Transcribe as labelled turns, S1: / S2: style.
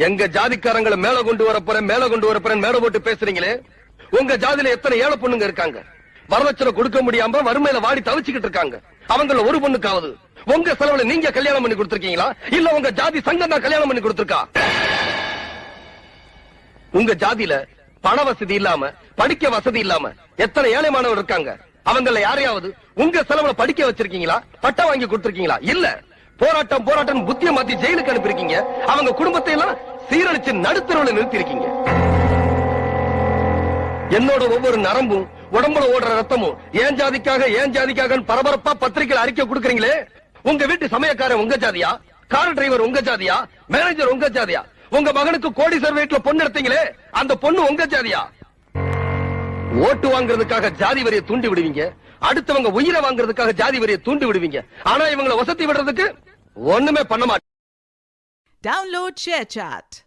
S1: எங்க ஜாதிக்காரங்களை மேல கொண்டு வரப்போறேன் மேல போட்டு பேசுறீங்களே. உங்க ஜாதியில எத்தனை ஏழை பொண்ணுங்க இருக்காங்க, வரதட்சணை கொடுக்க முடியாம வறுமையில வாடி தவிச்சுக்கிட்டு இருக்காங்க. அவங்கள ஒரு பொண்ணுக்காவது உங்க செலவுல நீங்க கல்யாணம் பண்ணி கொடுத்திருக்கீங்களா, இல்ல உங்க ஜாதி சங்கம் தான் கல்யாணம் பண்ணி கொடுத்திருக்கா? உங்க ஜாதியில பண வசதி இல்லாம படிக்க வசதி இல்லாம எத்தனை ஏழை மாணவர் இருக்காங்க. அவங்கள யாரையாவது உங்க செலவுல படிக்க வச்சிருக்கீங்களா, பட்டம் வாங்கி கொடுத்திருக்கீங்களா? இல்ல, போராட்டம் புத்திய மாத்தி ஜெயிலுக்கு அனுப்பிருக்கீங்க. அவங்க குடும்பத்தை எல்லாம் சீரழிச்சு நடுத்தரவுல நிறுத்தி இருக்கீங்க. என்னோட ஒவ்வொரு நரம்பும் உடம்புல ஓடுற ரத்தமும் ஏன் ஜாதிக்காக பரபரப்பா பத்திரிகையில் அறிக்கை கொடுக்கறீங்களே. உங்க வீட்டு சமயக்காரன் உங்க ஜாதியா, கார் டிரைவர் உங்க ஜாதியா, மேனேஜர் உங்க ஜாதியா? உங்க மகனுக்கு கோடீஸ்வரர் வீட்டுல பொண்ணு எடுத்தீங்களே, அந்த பொண்ணு உங்க ஜாதியா? ஓட்டு வாங்குறதுக்காக ஜாதி வரியை தூண்டி விடுவீங்க, அடுத்தவங்க உயிரை வாங்குறதுக்காக ஜாதி வரியை தூண்டி விடுவீங்க. ஆனா இவங்களை வசதி விடுறதுக்கு ஒண்ணுமே பண்ண மாட்டீங்க.
S2: Download ShareChat.